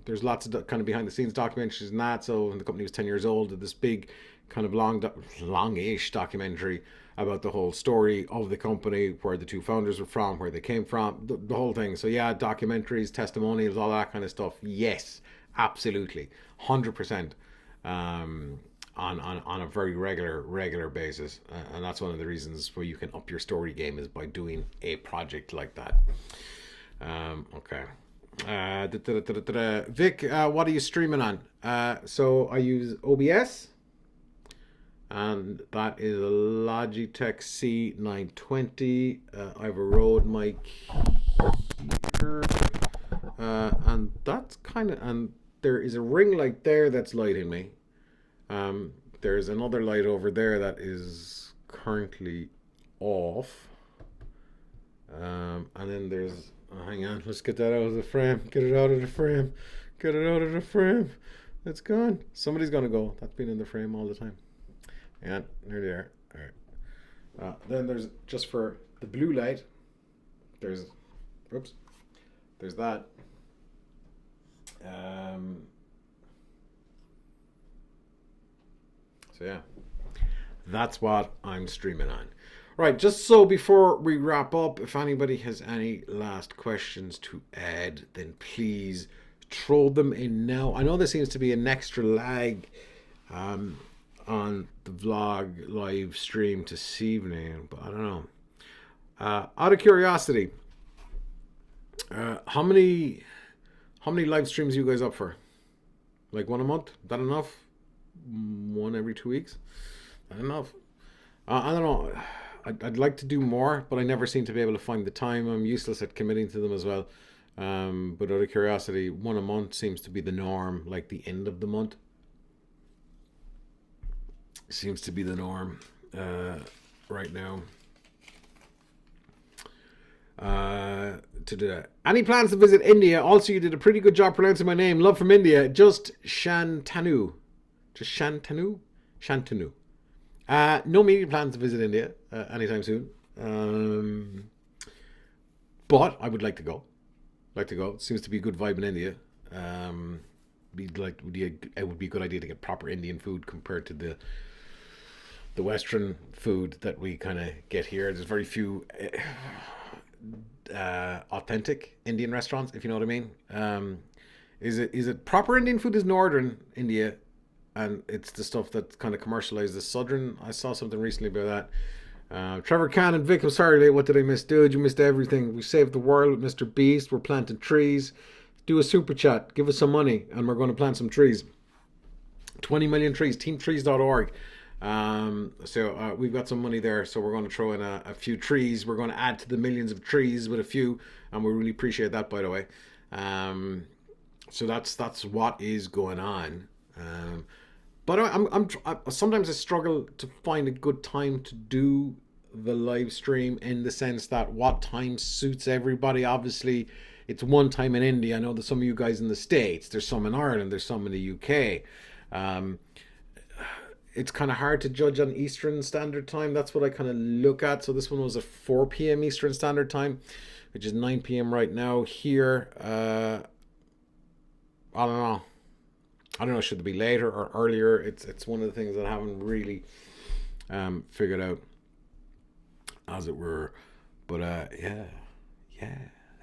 There's lots of kind of behind the scenes documentaries and that. So when the company was 10 years old, did this big kind of longish documentary about the whole story of the company, where the two founders were from, where they came from, the whole thing. So yeah, documentaries, testimonials, all that kind of stuff. Yes, absolutely, 100%. On a very regular basis, and that's one of the reasons where you can up your story game is by doing a project like that. Okay. Vic, what are you streaming on? So I use OBS, and that is a Logitech C920. I have a Rode mic here, and that's kind of, and there is a ring light there that's lighting me. There's another light over there that is currently off. And then there's, hang on, let's get that out of the frame. Get it out of the frame. Get it out of the frame. It's gone. Somebody's gonna go. That's been in the frame all the time. And there they are. All right. Then there's, just for the blue light, there's that. So yeah, that's what I'm streaming on. Right, just so before we wrap up, if anybody has any last questions to add, then please throw them in now. I know there seems to be an extra lag on the vlog live stream this evening, but I don't know. Out of curiosity, how many live streams are you guys up for? Like one a month? Is that enough? One every 2 weeks? Not enough. I don't know. I'd like to do more, but I never seem to be able to find the time. I'm useless at committing to them as well. But out of curiosity, one a month seems to be the norm, like the end of the month. Seems to be the norm right now. To do that. Any plans to visit India? Also, you did a pretty good job pronouncing my name. Love from India. Just Shantanu. Just Shantanu? Shantanu. No immediate plans to visit India anytime soon. But I would like to go. It seems to be a good vibe in India. It would be a good idea to get proper Indian food compared to the Western food that we kind of get here. There's very few authentic Indian restaurants, if you know what I mean. Is it proper Indian food is Northern India, and it's the stuff that's kind of commercialized as Southern. I saw something recently about that. Trevor Khan and Vic, I'm sorry, what did I miss? Dude, you missed everything. We saved the world with Mr. Beast. We're planting trees. Do a super chat. Give us some money, and we're going to plant some trees. 20 million trees. Teamtrees.org. So we've got some money there, so we're going to throw in a few trees. We're going to add to the millions of trees with a few, and we really appreciate that, by the way. So that's what is going on. But I'm sometimes I struggle to find a good time to do the live stream in the sense that what time suits everybody. Obviously, it's one time in India. I know that some of you guys in the States, there's some in Ireland, there's some in the UK. It's kind of hard to judge on Eastern Standard Time. That's what I kind of look at. So this one was at 4 p.m. Eastern Standard Time, which is 9 p.m. right now here. I don't know. I don't know, should it be later or earlier? It's one of the things that I haven't really figured out, as it were. But yeah,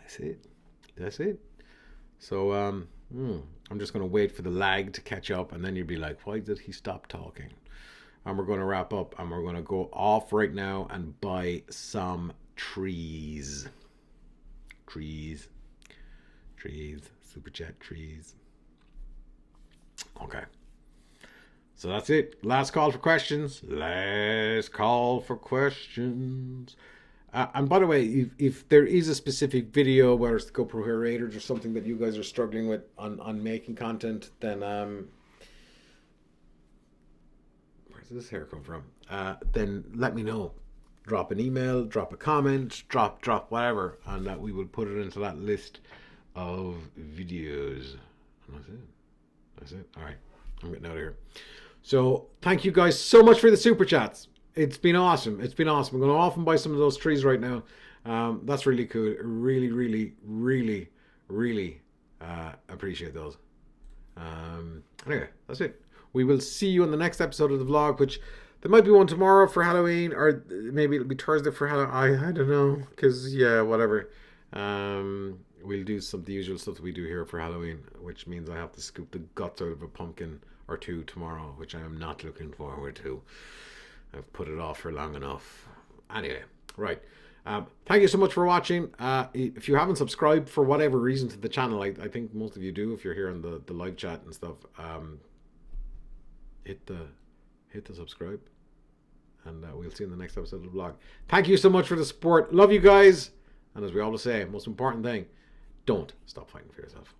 that's it. So I'm just going to wait for the lag to catch up, and then you'll be like, why did he stop talking? And we're going to wrap up, and we're going to go off right now and buy some trees. Super chat trees. Okay. So that's it. Last call for questions. And by the way, if there is a specific video, whether it's the GoPro Hero 8 or something that you guys are struggling with on making content, then where does this hair come from? Then let me know. Drop an email, drop a comment, drop whatever, and we will put it into that list of videos. And that's it. All right, I'm getting out of here. So thank you guys so much for the super chats. It's been awesome. I'm going to off and buy some of those trees right now. That's really cool. Really appreciate those. Anyway, that's it. We will see you in the next episode of the vlog, which there might be one tomorrow for Halloween, or maybe it'll be Thursday for Halloween. I don't know, because yeah, whatever. We'll do the usual stuff that we do here for Halloween, which means I have to scoop the guts out of a pumpkin or two tomorrow, which I am not looking forward to. I've put it off for long enough. Anyway, right. Thank you so much for watching. If you haven't subscribed for whatever reason to the channel, I think most of you do if you're here on the live chat and stuff. Hit the subscribe, and we'll see you in the next episode of the vlog. Thank you so much for the support. Love you guys. And as we always say, most important thing, don't stop fighting for yourself.